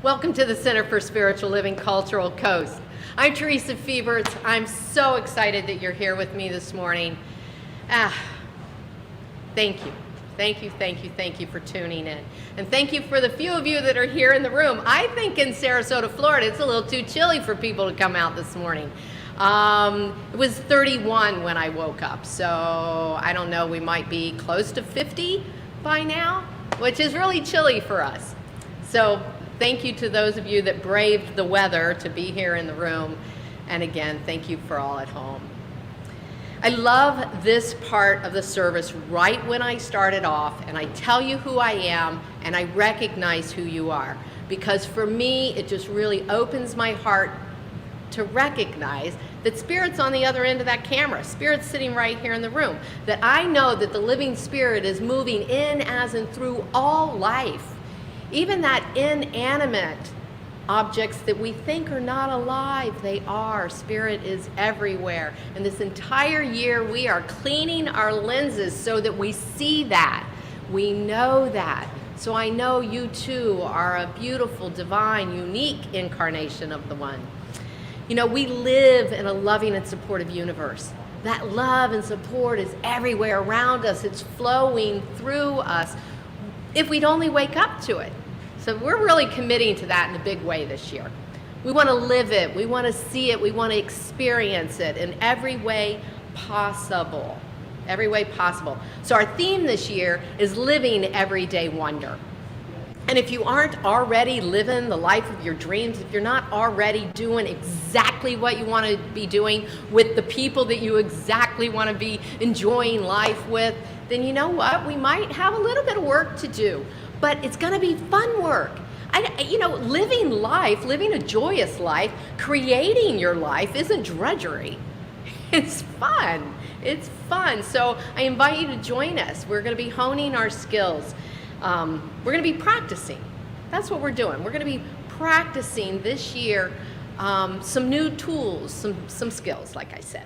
Welcome to the Center for Spiritual Living Cultural Coast. I'm Theresa. I'm so excited that you're here with me this morning. Thank you. Thank you for tuning in. And thank you for the few of you that are here in the room. I think in Sarasota, Florida, it's a little too chilly for people to come out this morning. It was 31 when I woke up, so I don't know, we might be close to 50 by now, which is really chilly for us. So thank you to those of you that braved the weather to be here in the room. And again, thank you for all at home. I love this part of the service right when I started off, and I tell you who I am and I recognize who you are. Because for me, it just really opens my heart to recognize that Spirit's on the other end of that camera. Spirit's sitting right here in the room. That I know that the living Spirit is moving in, as, and through all life. Even that inanimate objects that we think are not alive, they are. Spirit is everywhere. And this entire year, we are cleaning our lenses so that we see that. We know that. So I know you too are a beautiful, divine, unique incarnation of the One. You know, we live in a loving and supportive universe. That love and support is everywhere around us. It's flowing through us if we'd only wake up to it. So we're really committing to that in a big way this year. We want to live it. We want to see it. We want to experience it in every way possible. Every way possible. So our theme this year is living everyday wonder. And if you aren't already living the life of your dreams, if you're not already doing exactly what you want to be doing with the people that you exactly want to be enjoying life with, then you know what? We might have a little bit of work to do, but it's going to be fun work. Living life, living a joyous life, creating your life isn't drudgery. It's fun. It's fun. So I invite you to join us. We're going to be honing our skills. We're going to be practicing. That's what we're doing. We're going to be practicing this year some new tools, some skills, like I said.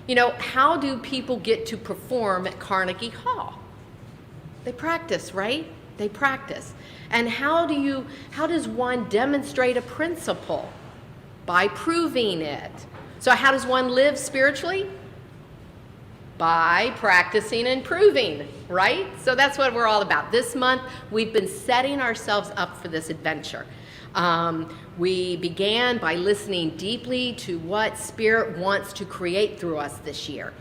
You know, how do people get to perform at Carnegie Hall? They practice, right? They practice. And how does one demonstrate a principle? By proving it. So how does one live spiritually? By practicing and proving, right? So that's what we're all about. This month, we've been setting ourselves up for this adventure. We began by listening deeply to what Spirit wants to create through us this year.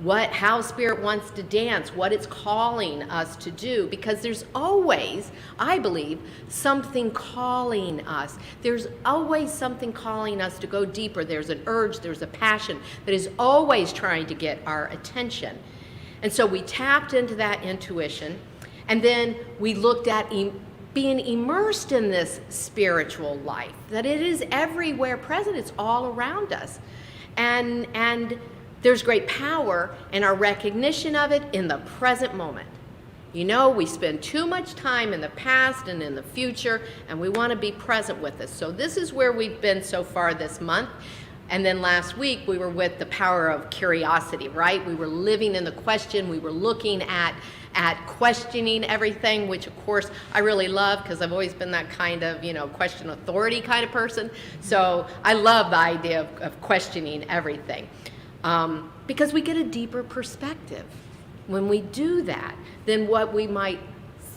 How Spirit wants to dance, what it's calling us to do, because there's always, I believe, something calling us. There's always something calling us to go deeper. There's an urge, there's a passion that is always trying to get our attention. And so we tapped into that intuition, and then we looked at being immersed in this spiritual life, that it is everywhere present, it's all around us. And there's great power in our recognition of it in the present moment. You know, we spend too much time in the past and in the future, and we want to be present with it. So this is where we've been so far this month. And then last week, we were with the power of curiosity, right? We were living in the question. We were looking at questioning everything, which, of course, I really love because I've always been that kind of, question authority kind of person. So I love the idea of questioning everything. Because we get a deeper perspective when we do that than what we might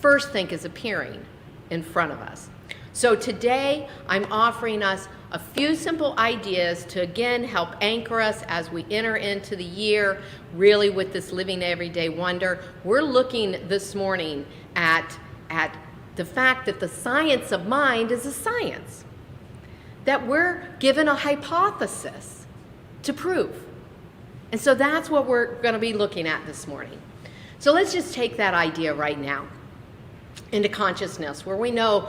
first think is appearing in front of us. So today, I'm offering us a few simple ideas to, again, help anchor us as we enter into the year, really with this living everyday wonder. We're looking this morning at the fact that the science of mind is a science, that we're given a hypothesis to prove. And so that's what we're going to be looking at this morning. So let's just take that idea right now into consciousness, where we know,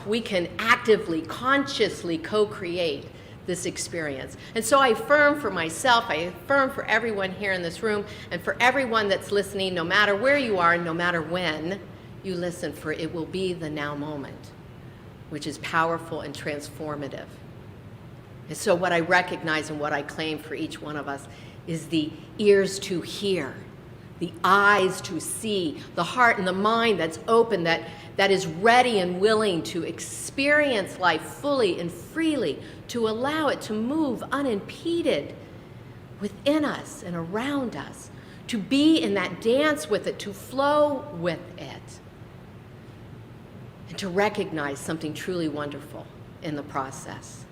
we can actively, consciously co-create this experience. And so I affirm for myself, I affirm for everyone here in this room, and for everyone that's listening, no matter where you are, no matter when you listen, for it will be the now moment, which is powerful and transformative. And so what I recognize and what I claim for each one of us is the ears to hear, the eyes to see, the heart and the mind that's open, that is ready and willing to experience life fully and freely, to allow it to move unimpeded within us and around us, to be in that dance with it, to flow with it, and to recognize something truly wonderful in the process,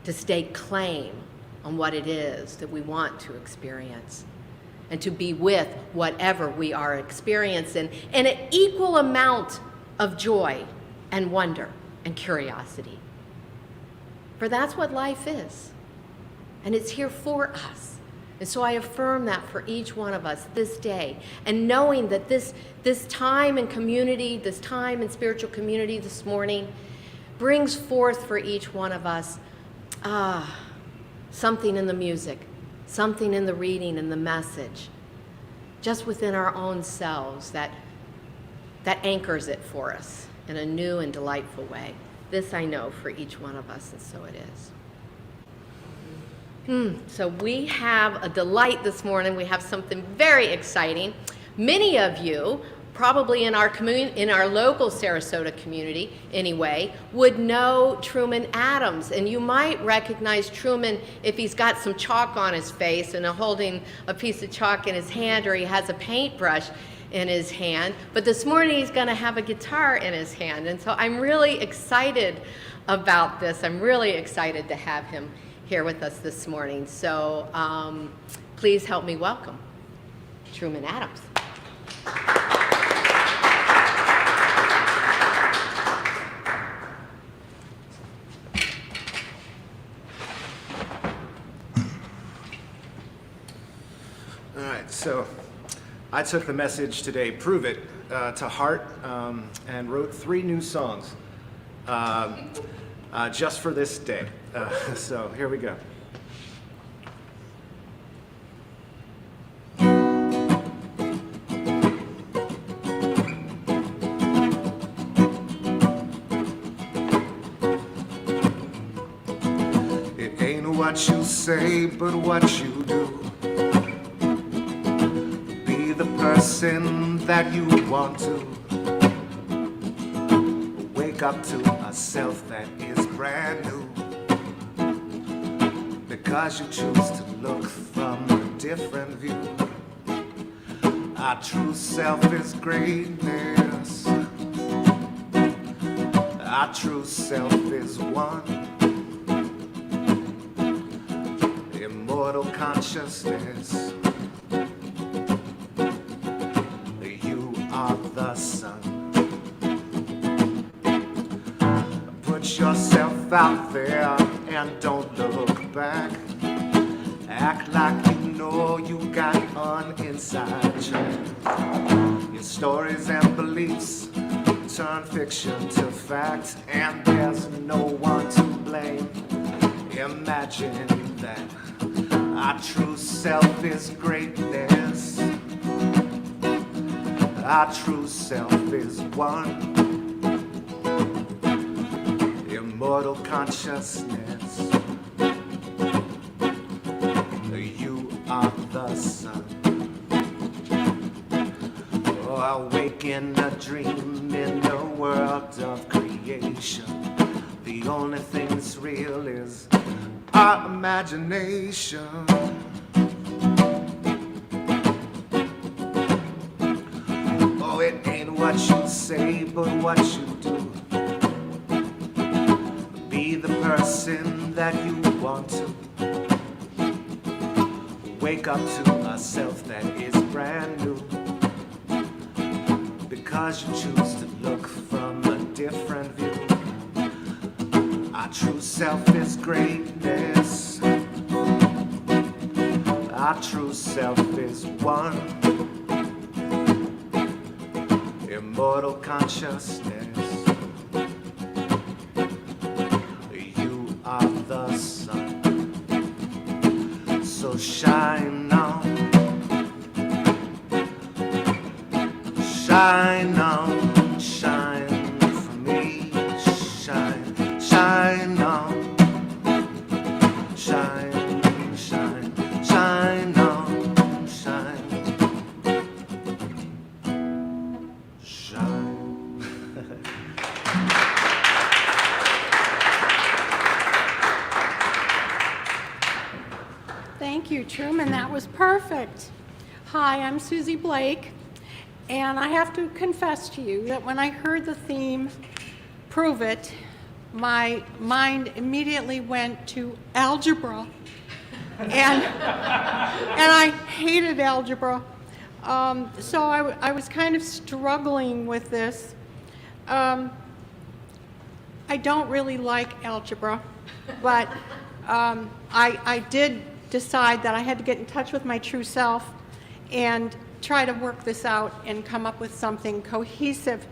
to stake claim on what it is that we want to experience, and to be with whatever we are experiencing in an equal amount of joy and wonder and curiosity. For that's what life is, and it's here for us. And so I affirm that for each one of us this day, and knowing that this time in community, this time in spiritual community this morning brings forth for each one of us something in the music, something in the reading and the message, just within our own selves that anchors it for us in a new and delightful way. This I know for each one of us, and so it is. So we have a delight this morning. We have something very exciting. Many of you, probably in our local Sarasota community anyway, would know Truman Adams, and you might recognize Truman if he's got some chalk on his face and holding a piece of chalk in his hand, or he has a paintbrush in his hand. But this morning he's going to have a guitar in his hand, and so I'm really excited about this. I'm really excited to have him here with us this morning. So please help me welcome Truman Adams. All right, so I took the message today, Prove It, to heart, and wrote 3 new songs just for this day. So here we go. It ain't what you say, but what you do. Be the person that you want to. Wake up to a self that is brand new. Because you choose to look from a different view. Our true self is greatness. Our true self is one. Immortal consciousness. You are the sun. Put yourself out there and don't look back. Act like you know you got an inside track. Your stories and beliefs turn fiction to fact, and there's no one to blame. Imagine that our true self is greatness. Our true self is one. Immortal consciousness. You are the sun. Oh, awake in a dream in the world of creation. The only thing that's real is our imagination. Oh, it ain't what you say, but what you do. Be the person that you want to. Wake up to a self that is brand new. Because you choose to look from a different view. Our true self is greatness. Our true self is one. Immortal consciousness. You are the sun. So shine on. Shine on. Shine for me. Shine. Shine on. Shine. Shine. Shine on. Shine. Thank you, Truman. That was perfect. Hi, I'm Susie Blake, and I have to confess to you that when I heard the theme, Prove It, my mind immediately went to algebra, and I hated algebra. So I was kind of struggling with this. I don't really like algebra, but I did decide that I had to get in touch with my true self and try to work this out and come up with something cohesive.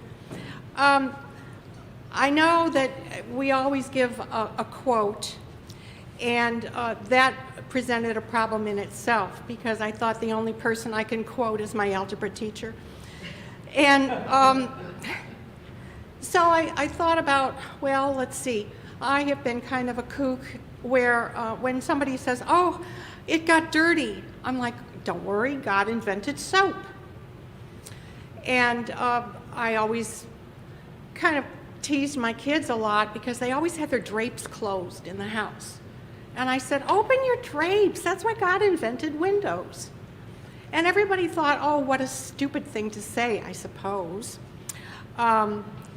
I know that we always give a quote, and that presented a problem in itself because I thought the only person I can quote is my algebra teacher. And so I thought about, well, let's see. I have been kind of a kook where when somebody says, oh, it got dirty, I'm like, don't worry, God invented soap. And I always kind of teased my kids a lot because they always had their drapes closed in the house. And I said, open your drapes, that's why God invented windows. And everybody thought, oh, what a stupid thing to say, I suppose.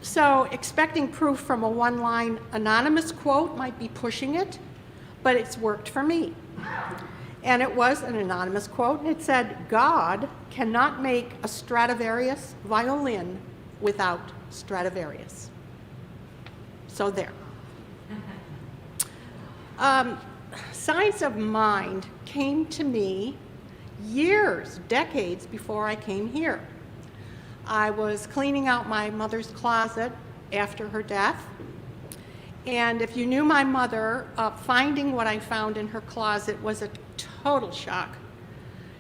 So expecting proof from a one-line anonymous quote might be pushing it, but it's worked for me. And it was an anonymous quote, and it said, God cannot make a Stradivarius violin without Stradivarius. So there. Science of mind came to me years, decades before I came here. I was cleaning out my mother's closet after her death. And if you knew my mother, finding what I found in her closet was a total shock.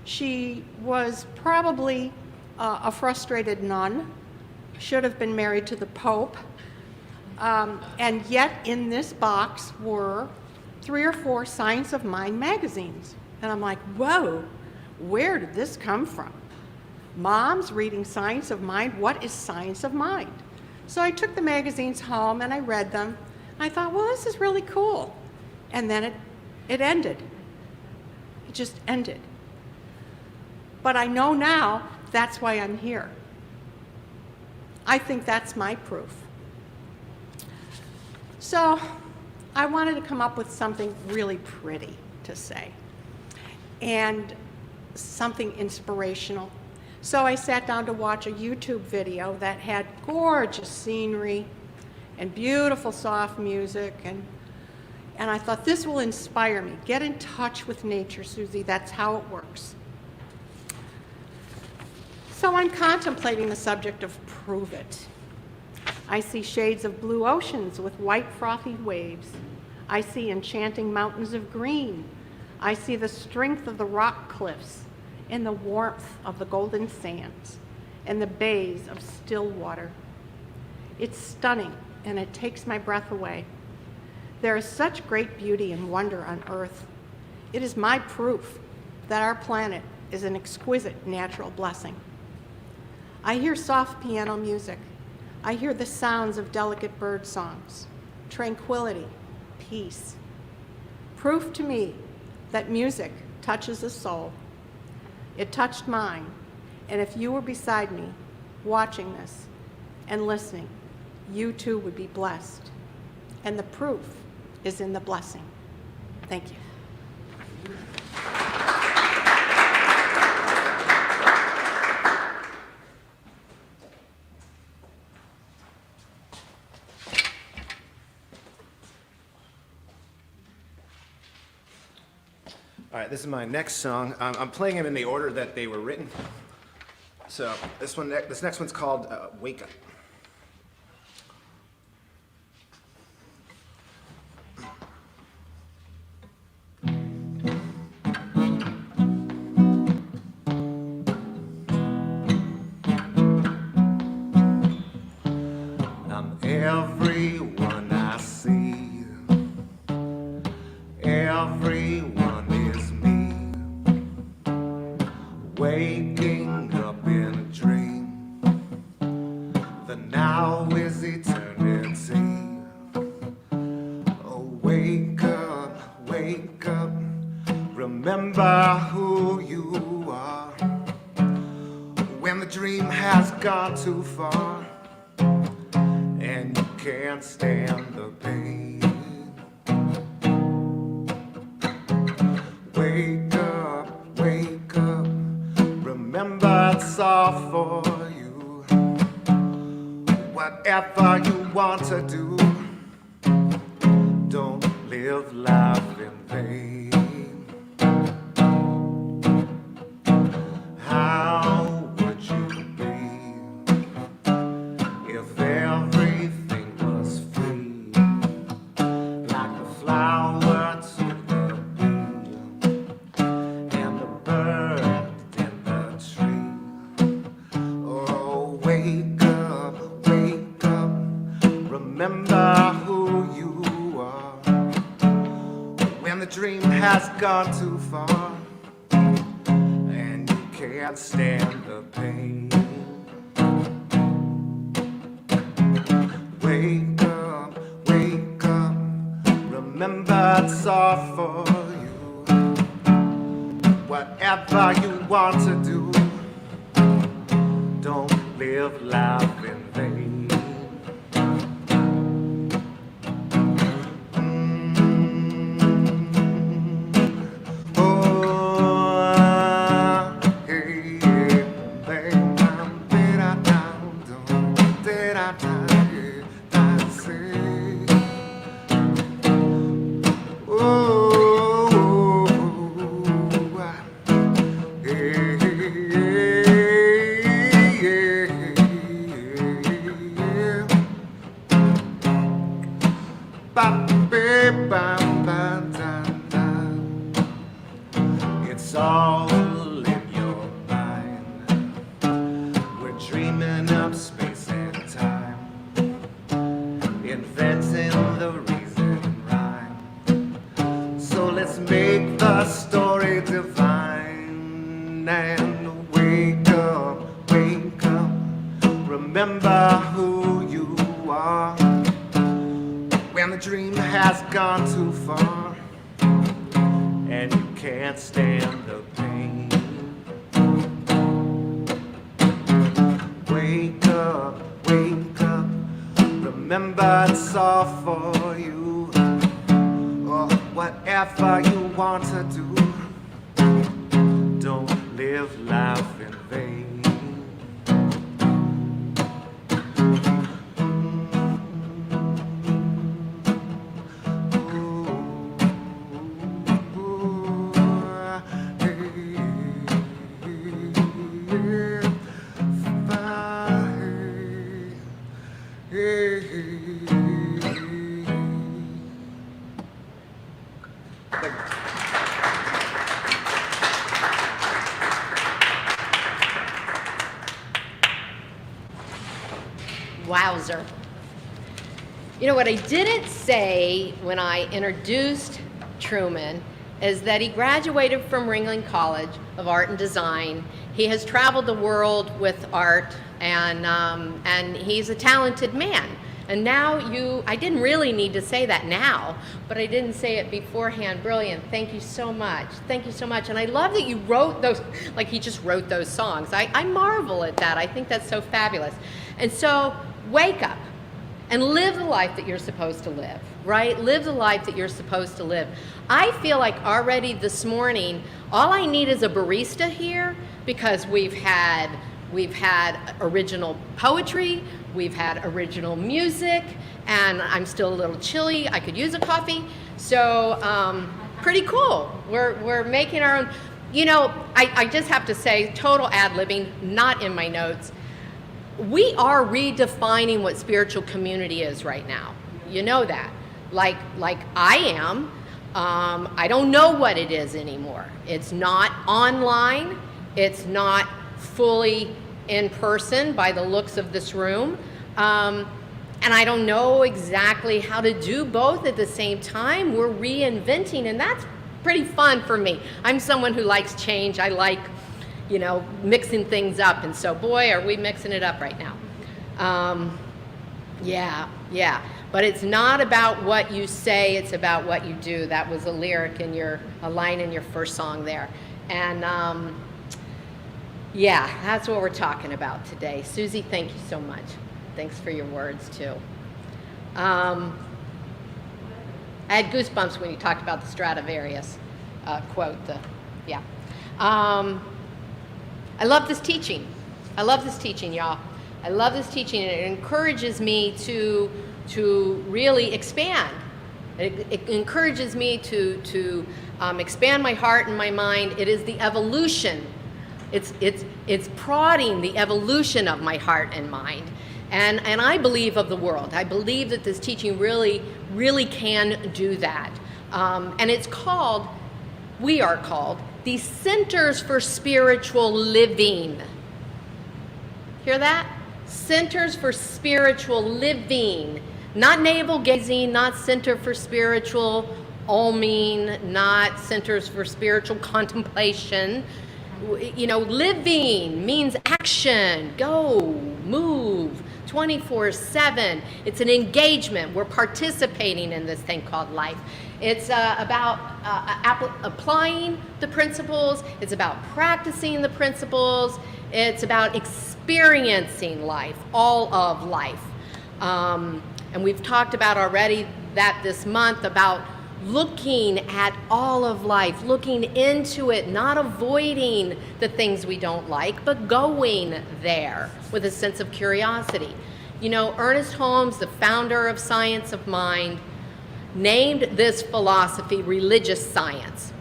She was probably a frustrated nun, should have been married to the Pope. And yet in this box were 3 or 4 Science of Mind magazines. And I'm like, whoa, where did this come from? Mom's reading Science of Mind, what is Science of Mind? So I took the magazines home and I read them. I thought, well, this is really cool. And then it ended. It just ended. But I know now that's why I'm here. I think that's my proof. So I wanted to come up with something really pretty to say and something inspirational. So I sat down to watch a YouTube video that had gorgeous scenery and beautiful soft music, and I thought, this will inspire me. Get in touch with nature, Susie, that's how it works. So I'm contemplating the subject of Prove It. I see shades of blue oceans with white frothy waves. I see enchanting mountains of green. I see the strength of the rock cliffs and the warmth of the golden sands and the bays of still water. It's stunning, and it takes my breath away. There is such great beauty and wonder on Earth. It is my proof that our planet is an exquisite natural blessing. I hear soft piano music. I hear the sounds of delicate bird songs, tranquility, peace. Proof to me that music touches the soul. It touched mine, and if you were beside me, watching this and listening, you too would be blessed. And the proof is in the blessing. Thank you. All right, this is my next song. I'm playing them in the order that they were written. So this next one's called Wake Up. I'm everyone I see. Everyone is me. Waking up in a dream. The now is eternity. Oh, wake up, wake up. Remember too far, and you can't stand the pain. Wake up, remember it's all for you. Whatever you want to do, don't live life in vain. How would you be if everything was free, like the flower to the bee and the bird in the tree? Oh, wake up, remember who you are. When the dream has gone too far and you can't stand the pain, wake up, remember it's all for you. Whatever you want to do, don't live life in vain. It's all in your mind. We're dreaming up space and time, inventing the reason rhyme. So let's make the story divine and wake up, remember who you are. When the dream has gone too far and you can't stand the pain, wake up, remember it's all for you. Or whatever you want to do, don't live life in vain. Wowzer. You know what I didn't say when I introduced Truman is that he graduated from Ringling College of Art and Design. He has traveled the world with art, and he's a talented man. And now I didn't really need to say that now, but I didn't say it beforehand. Brilliant. Thank you so much. Thank you so much. And I love that you wrote those, like he just wrote those songs. I marvel at that. I think that's so fabulous. And so wake up and live the life that you're supposed to live, right? Live the life that you're supposed to live. I feel like already this morning, all I need is a barista here, because we've had original poetry, we've had original music, and I'm still a little chilly. I could use a coffee. So pretty cool. We're making our own. You know, I just have to say, total ad-libbing, not in my notes. We are redefining what spiritual community is right now. You know that. Like I am. I don't know what it is anymore. It's not online. It's not fully in person by the looks of this room. And I don't know exactly how to do both at the same time. We're reinventing, and that's pretty fun for me. I'm someone who likes change. I like, you know, mixing things up, and so boy, are we mixing it up right now. Yeah. But it's not about what you say, it's about what you do. That was a lyric in a line in your first song there. And Yeah, that's what we're talking about today. Susie, thank you so much. Thanks for your words, too. I had goosebumps when you talked about the Stradivarius quote. Yeah. I love this teaching. I love this teaching, y'all. I love this teaching, and it encourages me to really expand. It encourages me to expand my heart and my mind. It is the evolution. It's prodding the evolution of my heart and mind. And I believe of the world. I believe that this teaching really can do that. And it's called, we are called, the Centers for Spiritual Living. Hear that? Centers for Spiritual Living. Not navel gazing, not Center for Spiritual Oming, not Centers for Spiritual Contemplation. You know, living means action, go, move, 24/7. It's an engagement. We're participating in this thing called life. It's about applying the principles. It's about practicing the principles. It's about experiencing life, all of life. And we've talked about already that this month about looking at all of life, looking into it, not avoiding the things we don't like, but going there with a sense of curiosity. You know, Ernest Holmes, the founder of Science of Mind, named this philosophy religious science.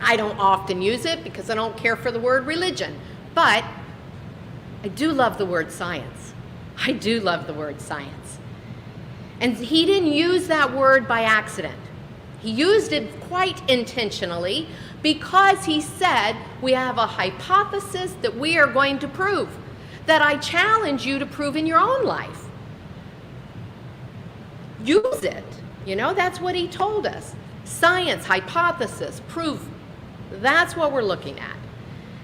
I don't often use it because I don't care for the word religion, but I do love the word science. I do love the word science. And he didn't use that word by accident. He used it quite intentionally because he said we have a hypothesis that we are going to prove, that I challenge you to prove in your own life. Use it. You know, that's what he told us. Science, hypothesis, proof. That's what we're looking at.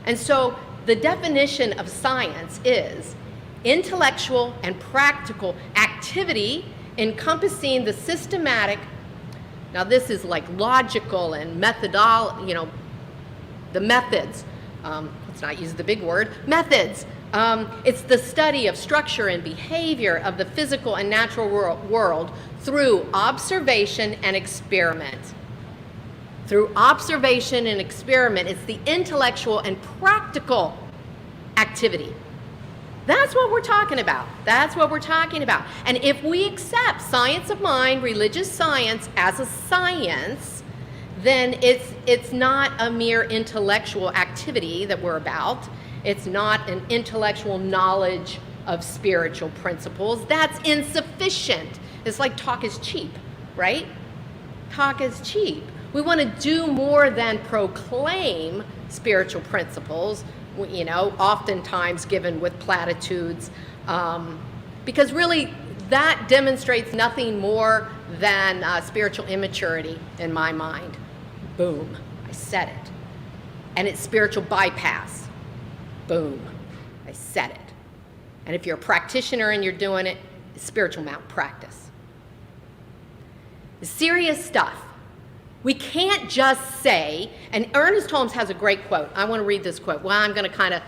And so the definition of science is intellectual and practical activity encompassing the systematic. Now this is like logical and methodology, you know, the methods. Let's not use the big word, methods. It's the study of structure and behavior of the physical and natural world through observation and experiment. Through observation and experiment, it's the intellectual and practical activity. That's what we're talking about. That's what we're talking about. And if we accept science of mind, religious science, as a science, then it's not a mere intellectual activity that we're about. It's not an intellectual knowledge of spiritual principles. That's insufficient. It's like talk is cheap, right? Talk is cheap. We want to do more than proclaim spiritual principles, you know, oftentimes given with platitudes, because really that demonstrates nothing more than spiritual immaturity in my mind. Boom, I said it. And it's spiritual bypass. Boom, I said it. And if you're a practitioner and you're doing it, it's spiritual malpractice. It's serious stuff. We can't just say, and Ernest Holmes has a great quote. I want to read this quote. Well, I'm going to kind of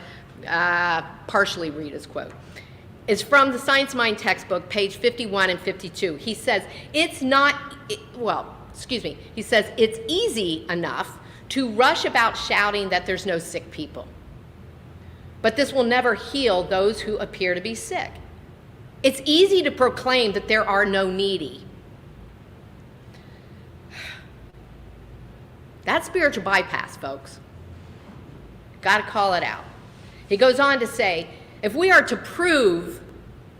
partially read his quote. It's from the Science Mind textbook, page 51 and 52. He says, he says, it's easy enough to rush about shouting that there's no sick people. But this will never heal those who appear to be sick. It's easy to proclaim that there are no needy. That's spiritual bypass, folks. Got to call it out. He goes on to say, if we are to prove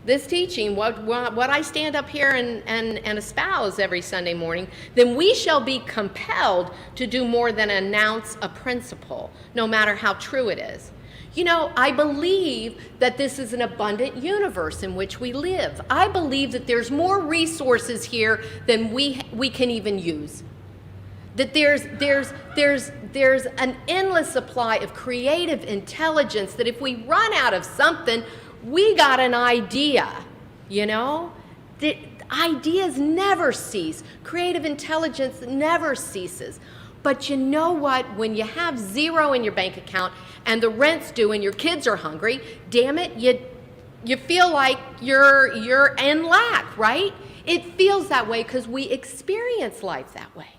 this teaching, what I stand up here and espouse every Sunday morning, then we shall be compelled to do more than announce a principle, no matter how true it is. You know, I believe that this is an abundant universe in which we live. I believe that there's more resources here than we can even use. That there's an endless supply of creative intelligence, that if we run out of something, we got an idea, you know? The ideas never cease. Creative intelligence never ceases. But you know what? When you have zero in your bank account and the rent's due and your kids are hungry, damn it, you feel like you're in lack, right? It feels that way because we experience life that way.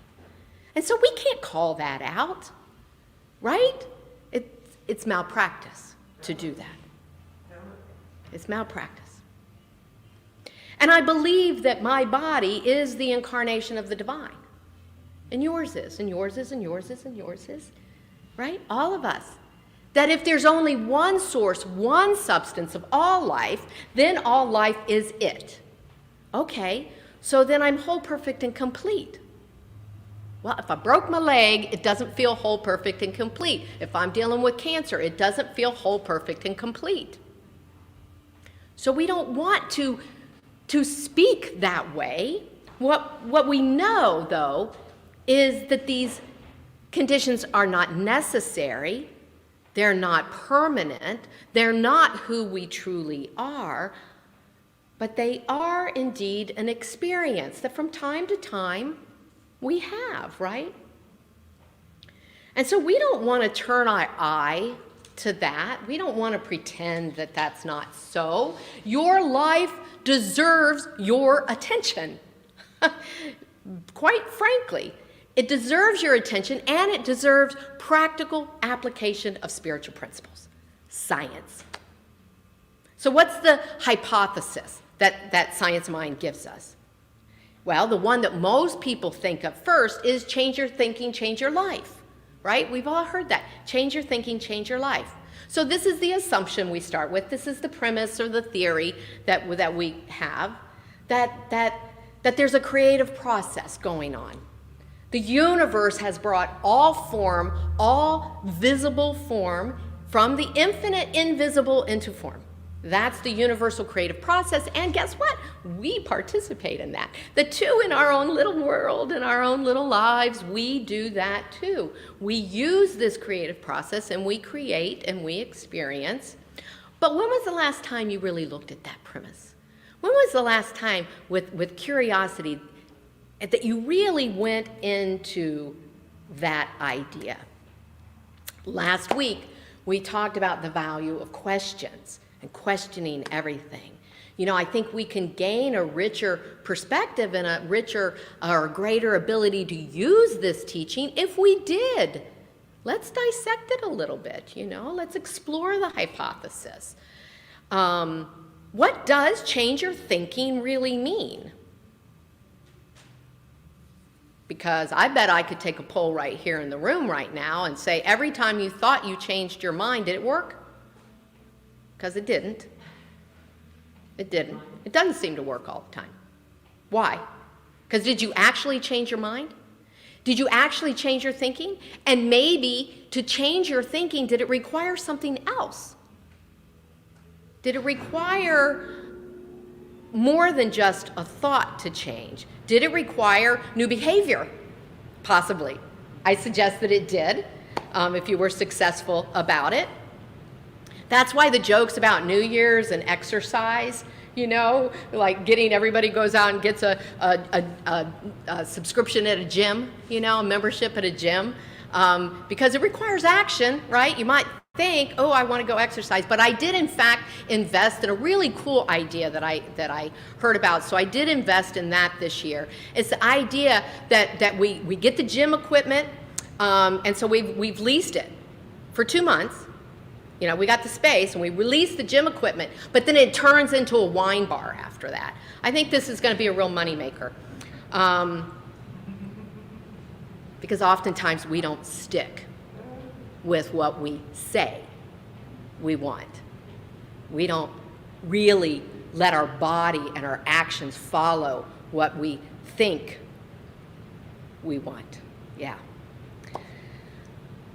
And so we can't call that out, right? It's malpractice to do that. It's malpractice. And I believe that my body is the incarnation of the divine. And yours is, and yours is, and yours is, and yours is, right? All of us. That if there's only one source, one substance of all life, then all life is it. Okay, so then I'm whole, perfect, and complete. Well, if I broke my leg, it doesn't feel whole, perfect, and complete. If I'm dealing with cancer, it doesn't feel whole, perfect, and complete. So we don't want to speak that way. What we know, though, is that these conditions are not necessary, they're not permanent, they're not who we truly are, but they are indeed an experience that from time to time we have, right? And so we don't want to turn our eye to that. We don't want to pretend that that's not so. Your life deserves your attention. Quite frankly, it deserves your attention, and it deserves practical application of spiritual principles, science. So what's the hypothesis that science mind gives us? Well, the one that most people think of first is change your thinking, change your life, right? We've all heard that. Change your thinking, change your life. So this is the assumption we start with. This is the premise or the theory that we have, that there's a creative process going on. The universe has brought all form, all visible form, from the infinite invisible into form. That's the universal creative process, and guess what? We participate in that. The two in our own little world, in our own little lives, we do that too. We use this creative process, and we create, and we experience. But when was the last time you really looked at that premise? When was the last time, with curiosity, that you really went into that idea? Last week, we talked about the value of questions and questioning everything. You know, I think we can gain a richer perspective and a richer or greater ability to use this teaching if we did. Let's dissect it a little bit, you know. Let's explore the hypothesis. What does change your thinking really mean? Because I bet I could take a poll right here in the room right now and say, every time you thought you changed your mind, did it work? Because it didn't. It didn't. It doesn't seem to work all the time. Why? Because did you actually change your mind? Did you actually change your thinking? And maybe to change your thinking, did it require something else? Did it require more than just a thought to change? Did it require new behavior? Possibly. I suggest that it did, if you were successful about it. That's why the jokes about New Year's and exercise, you know, like getting everybody goes out and gets a subscription at a gym, you know, a membership at a gym, because it requires action, right? You might think, oh, I want to go exercise, but I did in fact invest in a really cool idea that I heard about. So I did invest in that this year. It's the idea that we get the gym equipment, and so we've leased it for 2 months. You know, we got the space and we release the gym equipment, but then it turns into a wine bar after that. I think this is going to be a real moneymaker. Because oftentimes we don't stick with what we say we want. We don't really let our body and our actions follow what we think we want. Yeah.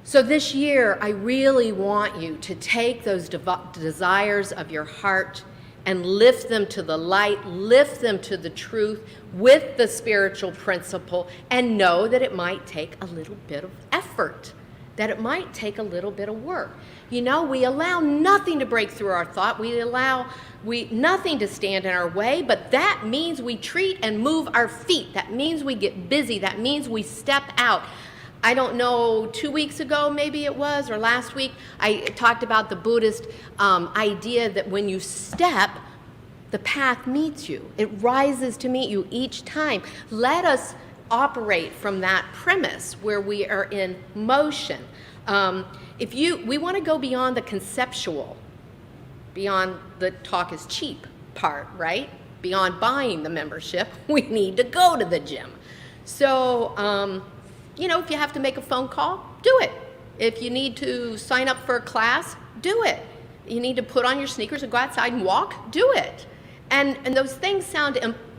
So this year, I really want you to take those desires of your heart and lift them to the light, lift them to the truth with the spiritual principle, and know that it might take a little bit of effort, that it might take a little bit of work. You know, we allow nothing to break through our thought. We allow nothing to stand in our way, but that means we treat and move our feet. That means we get busy. That means we step out. I don't know, 2 weeks ago maybe it was, or last week, I talked about the Buddhist idea that when you step, the path meets you. It rises to meet you each time. Let us operate from that premise where we are in motion. We want to go beyond the conceptual, beyond the talk is cheap part, right? Beyond buying the membership, we need to go to the gym. So, if you have to make a phone call, do it. If you need to sign up for a class, do it. You need to put on your sneakers and go outside and walk, do it. And those things sound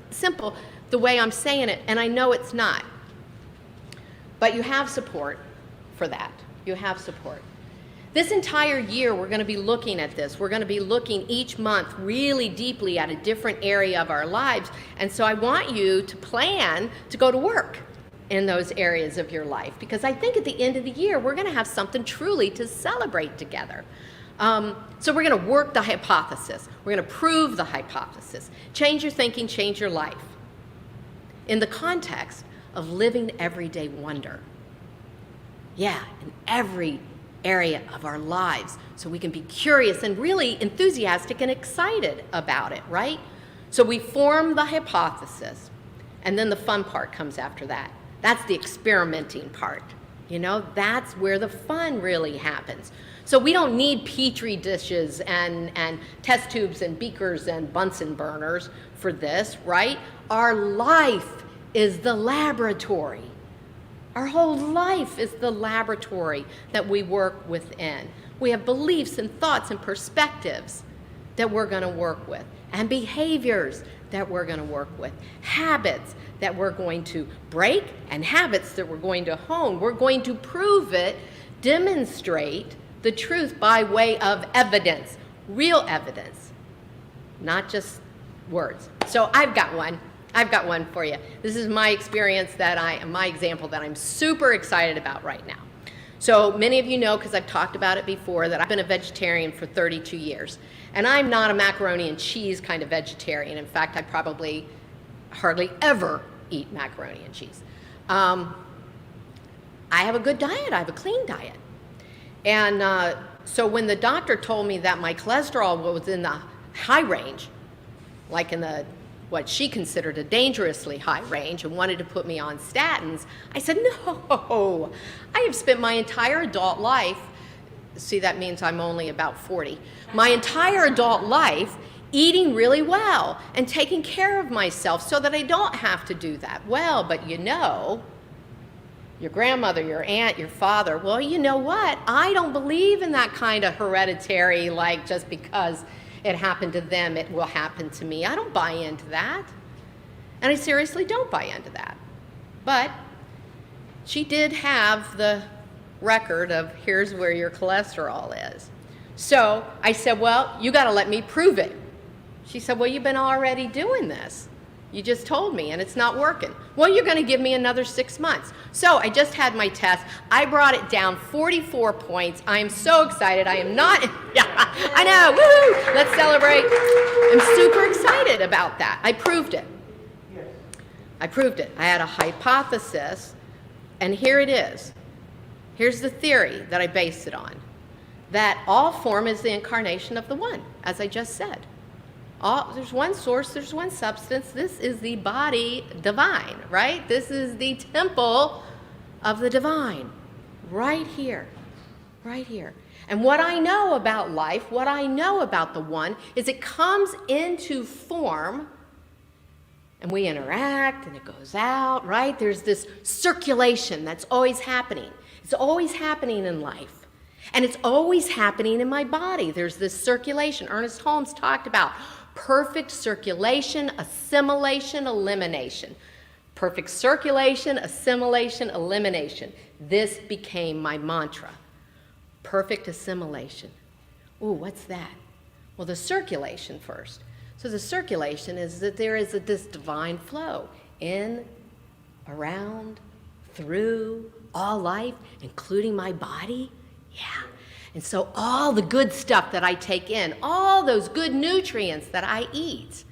simple the way I'm saying it, and I know it's not. But you have support for that. You have support. This entire year, we're going to be looking at this. We're going to be looking each month really deeply at a different area of our lives. And so I want you to plan to go to work in those areas of your life, because I think at the end of the year, we're going to have something truly to celebrate together. So we're going to work the hypothesis. We're going to prove the hypothesis. Change your thinking, change your life. In the context of living everyday wonder. Yeah, in every area of our lives, so we can be curious and really enthusiastic and excited about it, right? So we form the hypothesis, and then the fun part comes after that. That's the experimenting part. That's where the fun really happens. So we don't need petri dishes and test tubes and beakers and Bunsen burners for this, right? Our life is the laboratory. Our whole life is the laboratory that we work within. We have beliefs and thoughts and perspectives that we're going to work with, and behaviors that we're going to work with, habits that we're going to break, and habits that we're going to hone. We're going to prove it, demonstrate the truth by way of evidence, real evidence, not just words. So I've got one for you. This is my experience my example that I'm super excited about right now. So many of you know, because I've talked about it before, that I've been a vegetarian for 32 years. And I'm not a macaroni and cheese kind of vegetarian. In fact, I probably hardly ever eat macaroni and cheese. I have a good diet. I have a clean diet. And so when the doctor told me that my cholesterol was in the high range, like in the what she considered a dangerously high range, and wanted to put me on statins, I said, no, I have spent my entire adult life, see, that means I'm only about 40, my entire adult life eating really well and taking care of myself so that I don't have to do that. Well, but your grandmother, your aunt, your father, well, you know what? I don't believe in that kind of hereditary, like just because it happened to them, it will happen to me. I don't buy into that. And I seriously don't buy into that. But she did have the record of here's where your cholesterol is. So I said, well, you got to let me prove it. She said, well, you've been already doing this. You just told me, and it's not working. Well, you're going to give me another 6 months. So I just had my test. I brought it down 44 points. I am so excited. I am not, yeah, I know, woohoo, let's celebrate. I'm super excited about that. I proved it. I proved it. I had a hypothesis, and here it is. Here's the theory that I based it on. That all form is the incarnation of the one, as I just said. There's one source, there's one substance. This is the body divine, right? This is the temple of the divine, right here, right here. And what I know about life, what I know about the one, is it comes into form, and we interact, and it goes out, right? There's this circulation that's always happening. It's always happening in life. And it's always happening in my body. There's this circulation. Ernest Holmes talked about perfect circulation, assimilation, elimination. Perfect circulation, assimilation, elimination. This became my mantra. Perfect assimilation. Ooh, what's that? Well, the circulation first. So the circulation is that there is this divine flow in, around, through all life, including my body. Yeah. And so all the good stuff that I take in, all those good nutrients that I eat,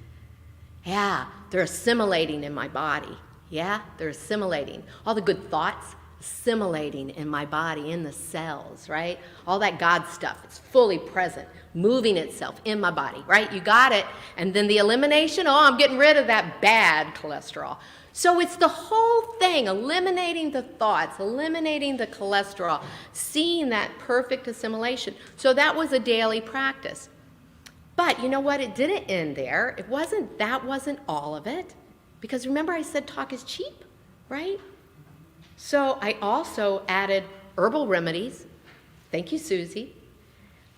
yeah, they're assimilating in my body. Yeah, they're assimilating. All the good thoughts, assimilating in my body, in the cells, right? All that God stuff, it's fully present, moving itself in my body, right? You got it. And then the elimination, oh, I'm getting rid of that bad cholesterol. So it's the whole thing, eliminating the thoughts, eliminating the cholesterol, seeing that perfect assimilation. So that was a daily practice. But you know what? It didn't end there. That wasn't all of it. Because remember I said talk is cheap, right? So I also added herbal remedies. Thank you, Susie.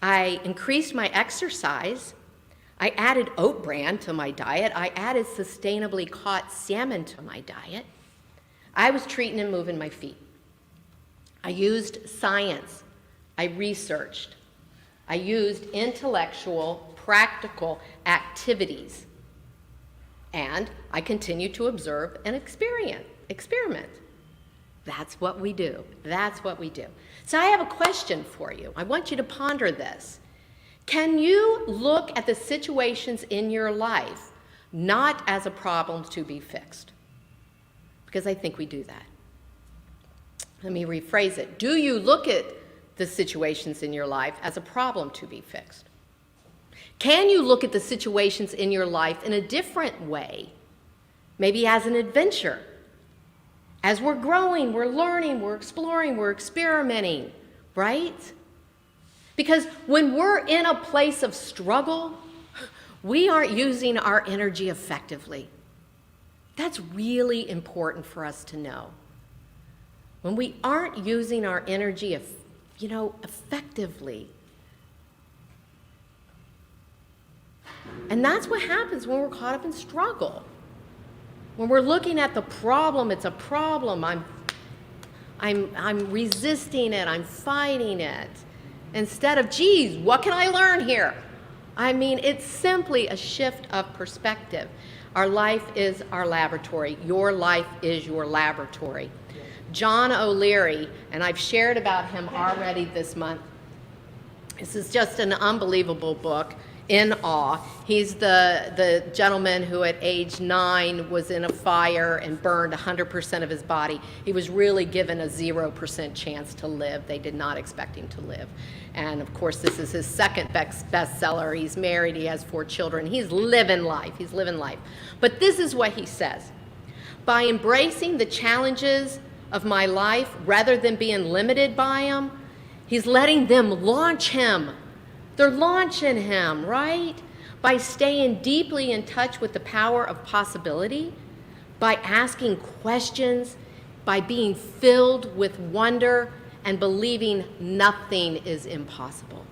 I increased my exercise. I added oat bran to my diet. I added sustainably caught salmon to my diet. I was treating and moving my feet. I used science. I researched. I used intellectual, practical activities. And I continue to observe and experiment. That's what we do. That's what we do. So I have a question for you. I want you to ponder this. Can you look at the situations in your life not as a problem to be fixed? Because I think we do that. Let me rephrase it. Do you look at the situations in your life as a problem to be fixed? Can you look at the situations in your life in a different way? Maybe as an adventure. As we're growing, we're learning, we're exploring, we're experimenting, right? Because when we're in a place of struggle, we aren't using our energy effectively. That's really important for us to know. When we aren't using our energy, effectively. And that's what happens when we're caught up in struggle. When we're looking at the problem, it's a problem. I'm resisting it. I'm fighting it. Instead of, geez, what can I learn here? I mean, it's simply a shift of perspective. Our life is our laboratory. Your life is your laboratory. John O'Leary, and I've shared about him already this month. This is just an unbelievable book. In awe. He's the gentleman who at age 9 was in a fire and burned 100% of his body. He was really given a 0% chance to live. They did not expect him to live. And of course, this is his second bestseller. He's married, he has 4 children. He's living life. But this is what he says. By embracing the challenges of my life rather than being limited by them, he's letting them launch him. They're launching him, right? By staying deeply in touch with the power of possibility, by asking questions, by being filled with wonder and believing nothing is impossible.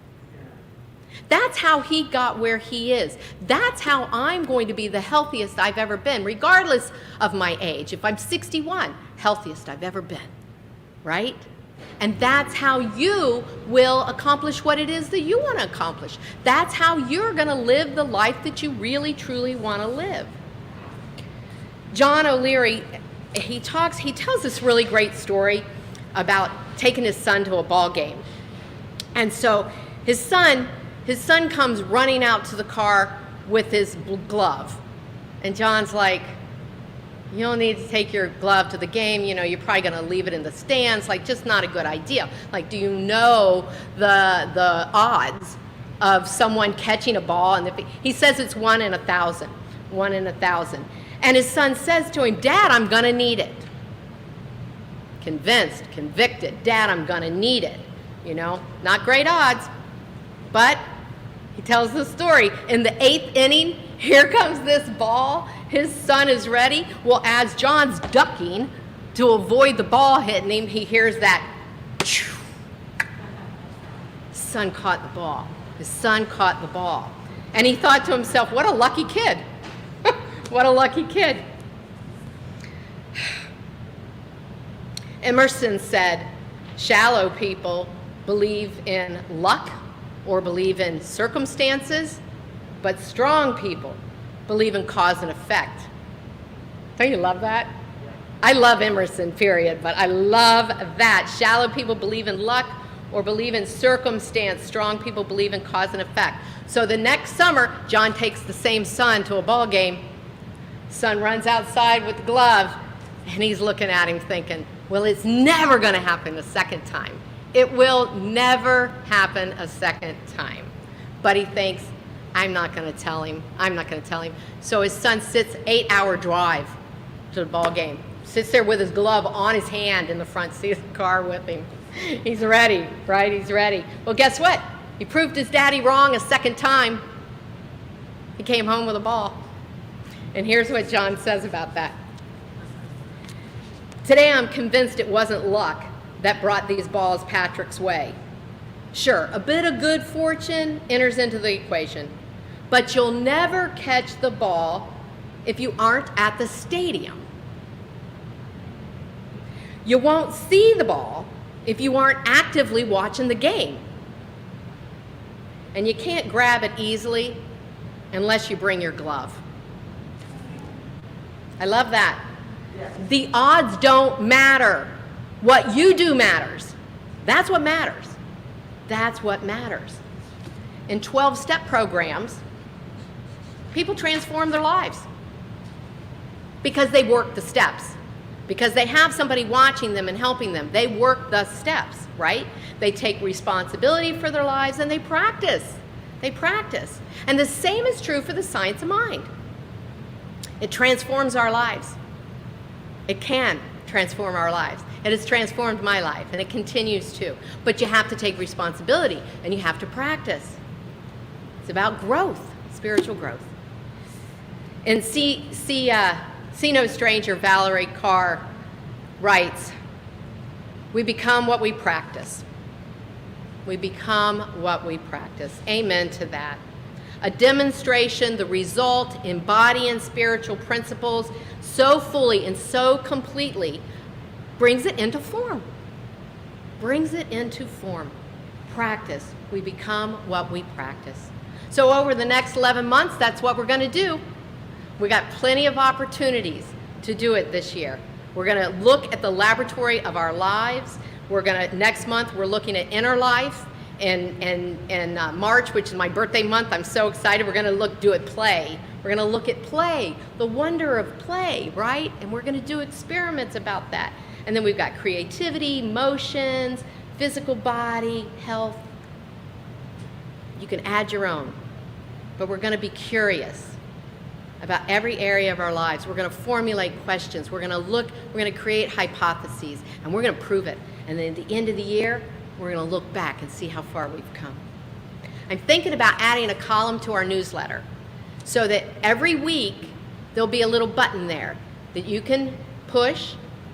That's how he got where he is. That's how I'm going to be the healthiest I've ever been, regardless of my age. If I'm 61, healthiest I've ever been, right? And that's how you will accomplish what it is that you want to accomplish. That's how you're going to live the life that you really, truly want to live. John O'Leary, he tells this really great story about taking his son to a ball game. And so his son comes running out to the car with his glove. And John's like, you don't need to take your glove to the game. You're probably going to leave it in the stands. Just not a good idea. Do you know the odds of someone catching a ball? And he says it's 1 in 1,000. 1 in 1,000. And his son says to him, Dad, I'm going to need it. Convinced, convicted. Dad, I'm going to need it. Not great odds. But he tells the story. In the 8th inning, here comes this ball. His son is ready. Well, as John's ducking to avoid the ball hitting him, he hears that. His son caught the ball. His son caught the ball. And he thought to himself, what a lucky kid. What a lucky kid. Emerson said, shallow people believe in luck or believe in circumstances, but strong people believe in cause and effect. Don't you love that? I love Emerson, period, but I love that. Shallow people believe in luck or believe in circumstance. Strong people believe in cause and effect. So the next summer, John takes the same son to a ball game. Son runs outside with the glove, and he's looking at him thinking, Well, it's never going to happen a second time. It will never happen a second time. But he thinks, I'm not going to tell him. I'm not going to tell him. So his son sits 8-hour drive to the ball game. Sits there with his glove on his hand in the front seat of the car with him. He's ready, right? He's ready. Well, guess what? He proved his daddy wrong a second time. He came home with a ball. And here's what John says about that. Today I'm convinced it wasn't luck that brought these balls Patrick's way. Sure, a bit of good fortune enters into the equation, but you'll never catch the ball if you aren't at the stadium. You won't see the ball if you aren't actively watching the game. And you can't grab it easily unless you bring your glove. I love that. The odds don't matter. What you do matters. That's what matters. That's what matters. In 12-step programs, people transform their lives because they work the steps, because they have somebody watching them and helping them. They work the steps, right? They take responsibility for their lives and they practice. They practice. And the same is true for the science of mind. It transforms our lives. It can transform our lives. It has transformed my life, and it continues to. But you have to take responsibility, and you have to practice. It's about growth, spiritual growth. And See No Stranger, Valerie Carr writes, we become what we practice. We become what we practice. Amen to that. A demonstration, the result, embodying spiritual principles so fully and so completely brings it into form. Brings it into form. Practice. We become what we practice. So over the next 11 months, that's what we're going to do. We got plenty of opportunities to do it this year. We're going to look at the laboratory of our lives. Next month, we're looking at inner life. In March, which is my birthday month, I'm so excited. We're going to do it play. We're going to look at play, the wonder of play, right? And we're going to do experiments about that. And then we've got creativity, emotions, physical body, health. You can add your own. But we're going to be curious about every area of our lives. We're going to formulate questions. We're going to create hypotheses, and we're going to prove it. And then at the end of the year, we're going to look back and see how far we've come. I'm thinking about adding a column to our newsletter so that every week there'll be a little button there that you can push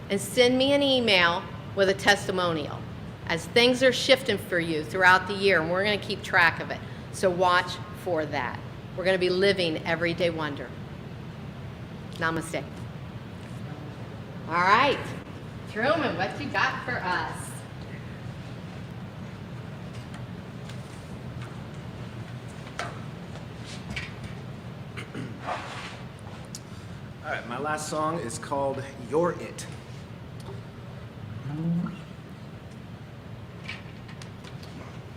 and send me an email with a testimonial as things are shifting for you throughout the year, and we're going to keep track of it. So watch for that. We're going to be living everyday wonder. Namaste. All right. Truman, what you got for us? All right, my last song is called Youre It.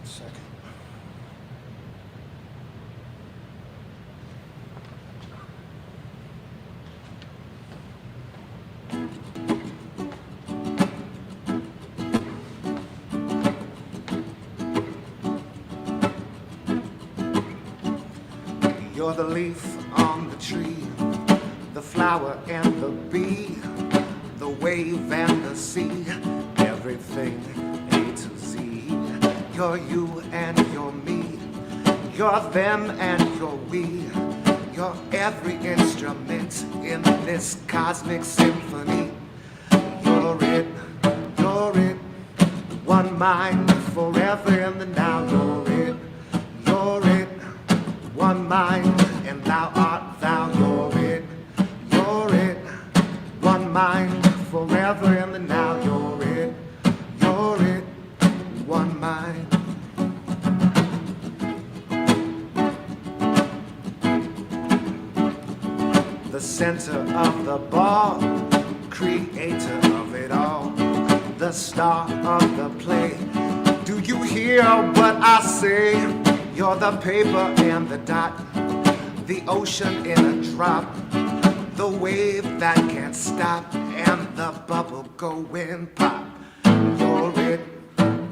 Second. You're the leaf on the tree, the flower and the bee, the wave and the sea, everything A to Z. You're you and you're me, you're them and you're we. You're every instrument in this cosmic symphony. You're it, one mind forever in the now. You're it, one mind, and thou art thou. You're it, one mind forever in the now. You're it, one mind. The center of the ball, creator of it all, the star of the play. Do you hear what I say? You're the paper and the dot, the ocean in a drop, the wave that can't stop, and and the bubble going pop. You're it,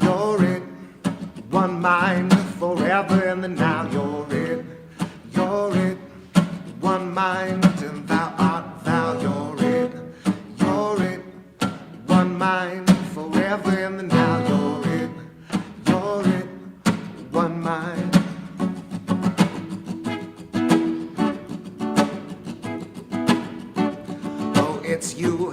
you're it. One mind forever in the now. You're it, you're it. One mind and thou art thou. You're it, you're it. One mind forever in the now. You're it, you're it. One mind. Oh, it's you,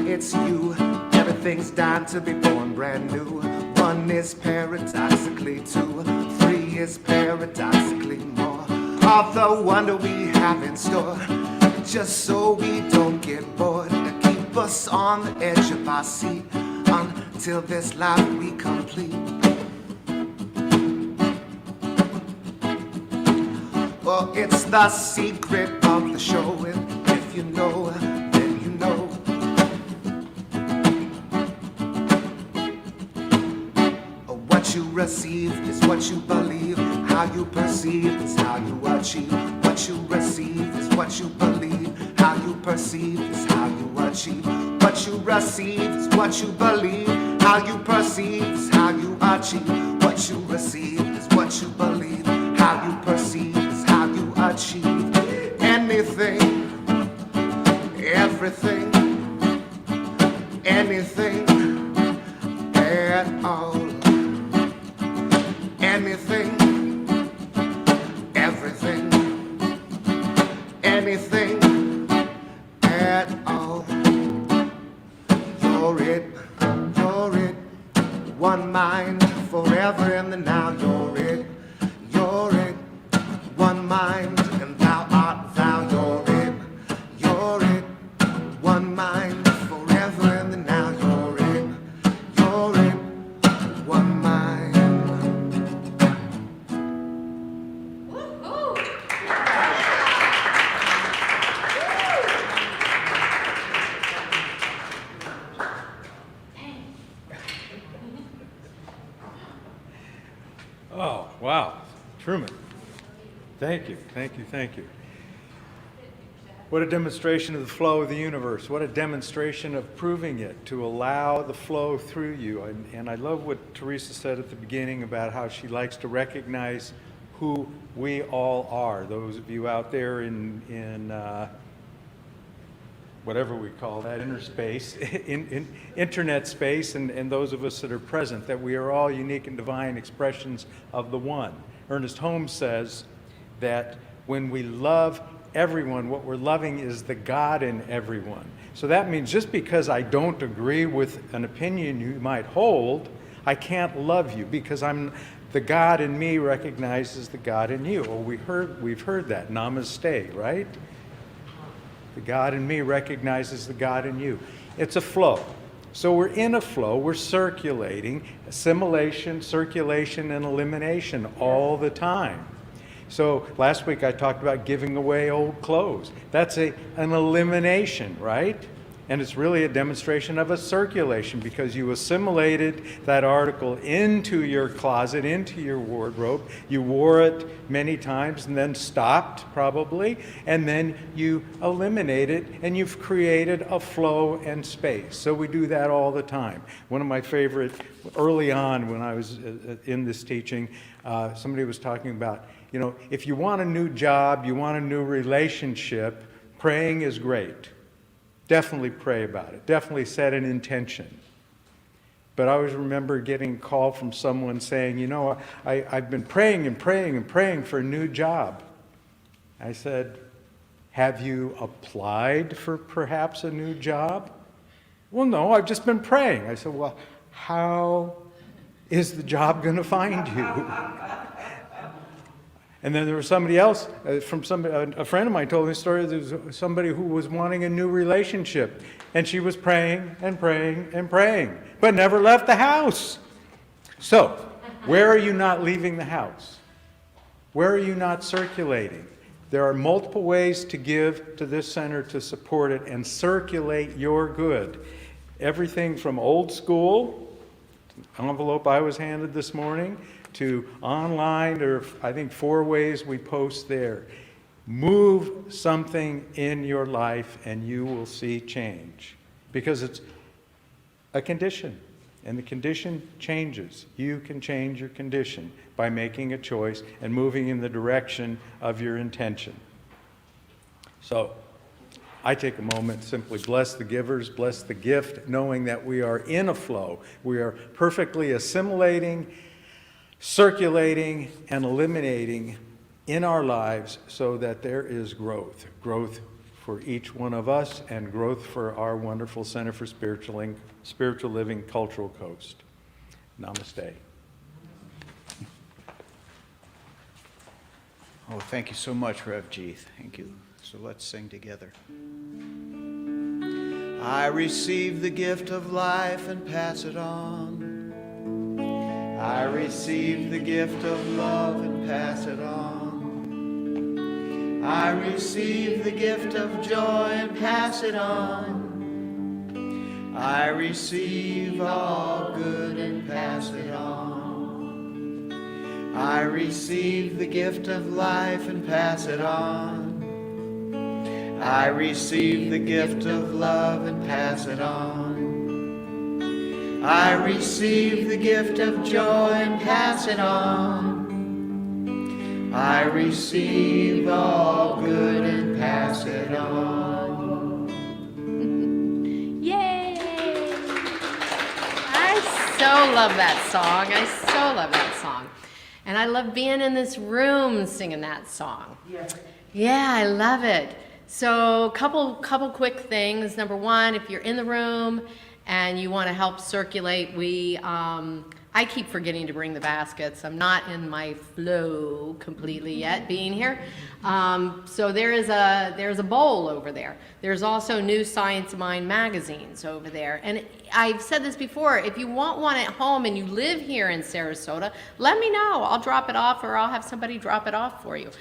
it's you. Everything's dying to be born brand new. One is paradoxically two, three is paradoxically more. All the wonder we have in store, just so we don't get bored. To keep us on the edge of our seat until this life we complete. Well, it's the secret of the show, and if you know, then you know. What you receive is what you believe. How you perceive is how you achieve. What you receive is what you believe. How you perceive is how you achieve. What you receive is what you believe. How you perceive is how you achieve. What you receive is what you believe. How you perceive is how you achieve. Anything, everything, anything at all. Anything, everything, anything at all. You're it, you're it. One mind forever in the now. You're it, you're it. One mind and thou art thou. You're it, you're it. One mind forever in the now. You're it, you're it. One mind. Oh, wow. Truman, thank you, thank you, thank you. What a demonstration of the flow of the universe. What a demonstration of proving it, to allow the flow through you. And I love what Theresa said at the beginning about how she likes to recognize who we all are. Those of you out there in whatever we call that, inner space, in internet space, and those of us that are present, that we are all unique and divine expressions of the One. Ernest Holmes says that when we love everyone, what we're loving is the God in everyone. So that means just because I don't agree with an opinion you might hold, I can't love you, because the God in me recognizes the God in you. Well, we've heard that, namaste, right? The God in me recognizes the God in you. It's a flow. So we're in a flow, we're circulating, assimilation, circulation, and elimination all the time. So last week I talked about giving away old clothes. That's an elimination, right? And it's really a demonstration of a circulation, because you assimilated that article into your closet, into your wardrobe. You wore it many times and then stopped, probably, and then you eliminate it, and you've created a flow and space. So we do that all the time. One of my favorite, early on when I was in this teaching, somebody was talking about, you know, if you want a new job, you want a new relationship, praying is great. Definitely pray about it. Definitely set an intention. But I always remember getting a call from someone saying, you know, I've been praying and praying and praying for a new job. I said, have you applied for perhaps a new job? Well, no, I've just been praying. I said, well, how is the job going to find you? And then there was somebody else, a friend of mine told me a story. There was somebody who was wanting a new relationship, and she was praying and praying and praying, but never left the house. So, where are you not leaving the house? Where are you not circulating? There are multiple ways to give to this center to support it and circulate your good. Everything from old school, envelope I was handed this morning, to online, or I think 4 ways we post there. Move something in your life and you will see change. because it's a condition, and the condition changes. You can change your condition by making a choice and moving in the direction of your intention. So I take a moment, simply bless the givers, bless the gift, knowing that we are in a flow. We are perfectly assimilating, circulating, and eliminating in our lives so that there is growth. Growth for each one of us and growth for our wonderful Center for Spiritual Living Cultural Coast. Namaste. Oh, thank you so much, Rev G. Thank you. So let's sing together. I receive the gift of life and pass it on. I receive the gift of love and pass it on. I receive the gift of joy and pass it on. I receive all good and pass it on. I receive the gift of life and pass it on. I receive the gift of love and pass it on. I receive the gift of joy and pass it on. I receive all good and pass it on. Yay! I so love that song. I so love that song. And I love being in this room singing that song. Yeah, I love it. So couple quick things. Number one, if you're in the room and you want to help circulate, I keep forgetting to bring the baskets. I'm not in my flow completely yet being here. So there's a bowl over there. There's also new Science of Mind magazines over there. And I've said this before, if you want one at home and you live here in Sarasota, let me know. I'll drop it off, or I'll have somebody drop it off for you.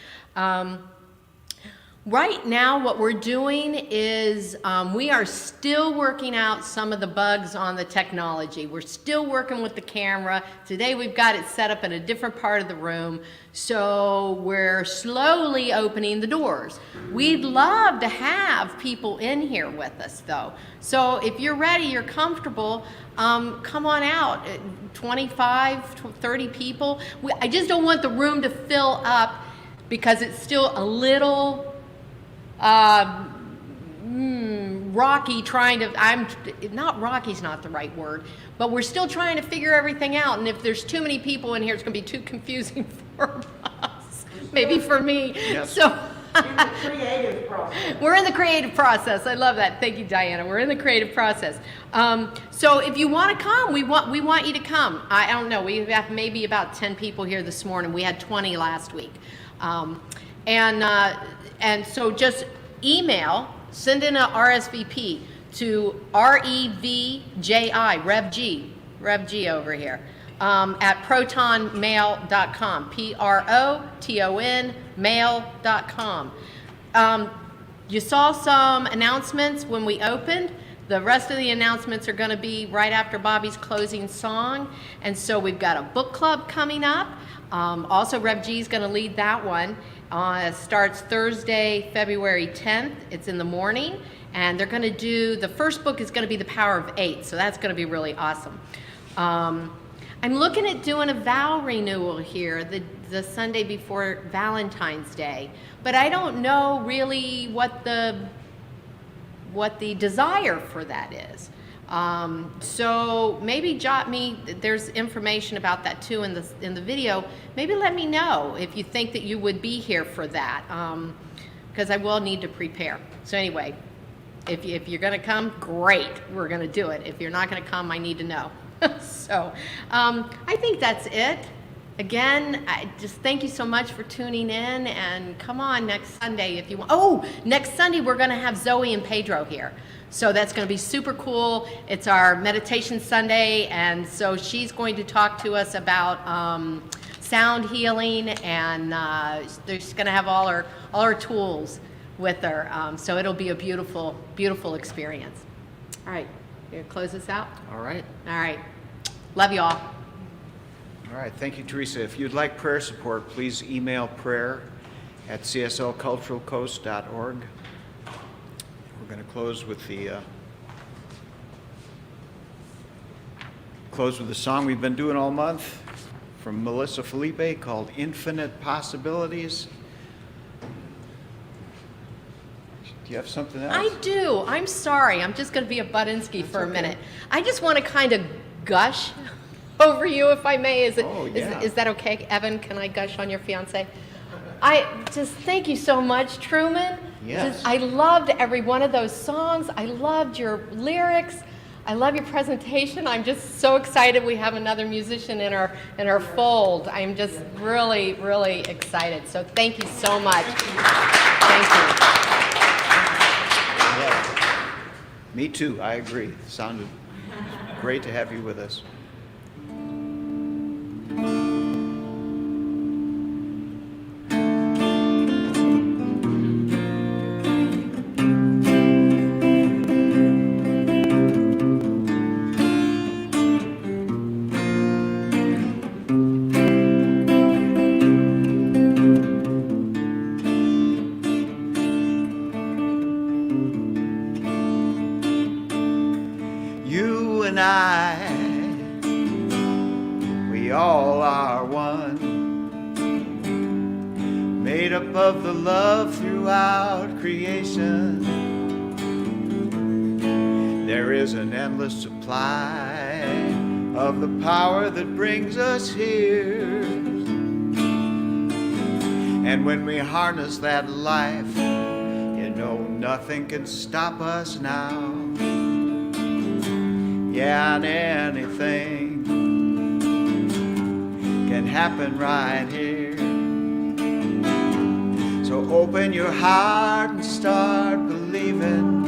Right now, what we're doing is we are still working out some of the bugs on the technology. We're still working with the camera. Today, we've got it set up in a different part of the room, so we're slowly opening the doors. We'd love to have people in here with us, though. So if you're ready, you're comfortable, come on out. 25, 30 people. I just don't want the room to fill up because it's still a little rocky rocky's not the right word, but we're still trying to figure everything out, and if there's too many people in here, it's going to be too confusing for us, maybe for me. Yes. So In the creative process. we're in the creative process. I love that. Thank you, Diana. We're in the creative process. So if you want to come, we want you to come. I don't know. We have maybe about 10 people here this morning. We had 20 last week. And so just send in a RSVP to REVJI, Rev G over here, at protonmail.com, PROTON mail.com. You saw some announcements when we opened. The rest of the announcements are going to be right after Bobby's closing song. And so we've got a book club coming up. Also, Rev G is going to lead that one. It starts Thursday, February 10th. It's in the morning. And they're going to do, the first book is going to be The Power of Eight. So that's going to be really awesome. I'm looking at doing a vow renewal here the Sunday before Valentine's Day. But I don't know really what the desire for that is. So maybe jot me, there's information about that too in the video. Maybe let me know if you think that you would be here for that, because I will need to prepare. So anyway, if you're going to come, great, we're going to do it. If you're not going to come, I need to know. So I think that's it. Again, I just thank you so much for tuning in, and come on next Sunday if you want. Oh, next Sunday we're going to have Zoe and Pedro here. So that's going to be super cool. It's our meditation Sunday, and so she's going to talk to us about sound healing, and they're just going to have all our tools with her. So it'll be a beautiful, beautiful experience. All right, you gonna close this out? All right. All right. Love you all. All right. Thank you, Theresa. If you'd like prayer support, please email prayer@cslculturalcoast.org. We're going to close with the close with a song we've been doing all month from Melissa Felipe called Infinite Possibilities. Do you have something else? I do. I'm sorry. I'm just going to be a Budinsky for a minute. I just want to kind of gush over you, if I may. Is that okay, Evan? Can I gush on your fiance? I just thank you so much, Truman. Yes. I loved every one of those songs. I loved your lyrics. I love your presentation. I'm just so excited we have another musician in our fold. I'm just really, really excited. So thank you so much. Thank you. Yeah. Me too, I agree. Sounded great to have you with us. You and I, we all are one, made up of the love throughout creation. There is an endless supply of the power that brings us here. And when we harness that life, you know nothing can stop us now. Yeah, and anything can happen right here. So open your heart and start believing.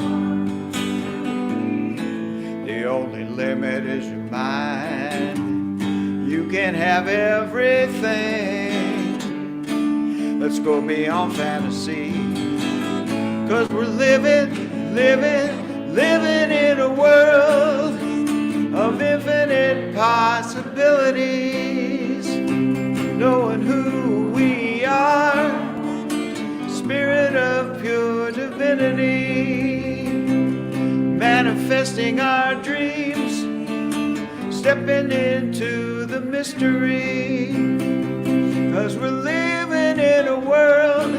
The only limit is your mind. You can have everything. Let's go beyond fantasy. 'Cause we're living in a world of infinite possibilities, knowing who we are, spirit of pure divinity, manifesting our dreams, stepping into the mystery, 'cause we're living in a world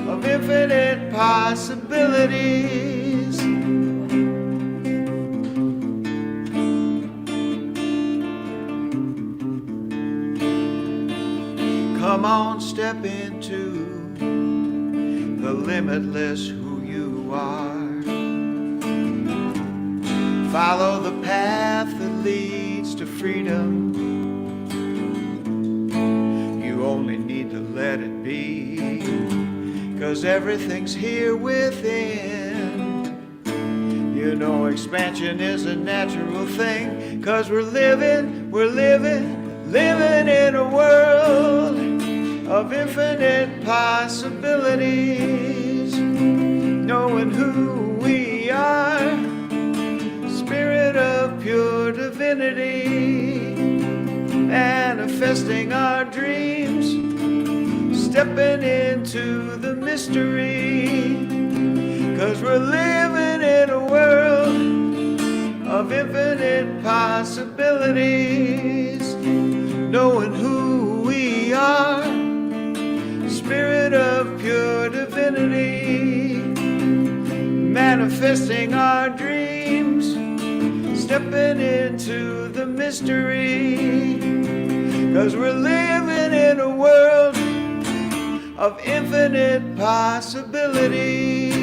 of infinite possibilities. Come on, step into the limitless who you are. Follow the path that leads to freedom. You only need to let it be, 'cause everything's here within. You know expansion is a natural thing, 'cause we're living in a world of infinite possibilities, knowing who we are, spirit of pure divinity, manifesting our dreams, stepping into the mystery, 'cause we're living in a world of infinite possibilities, knowing who we are, spirit of pure divinity, manifesting our dreams, stepping into the mystery, 'cause we're living in a world of infinite possibilities.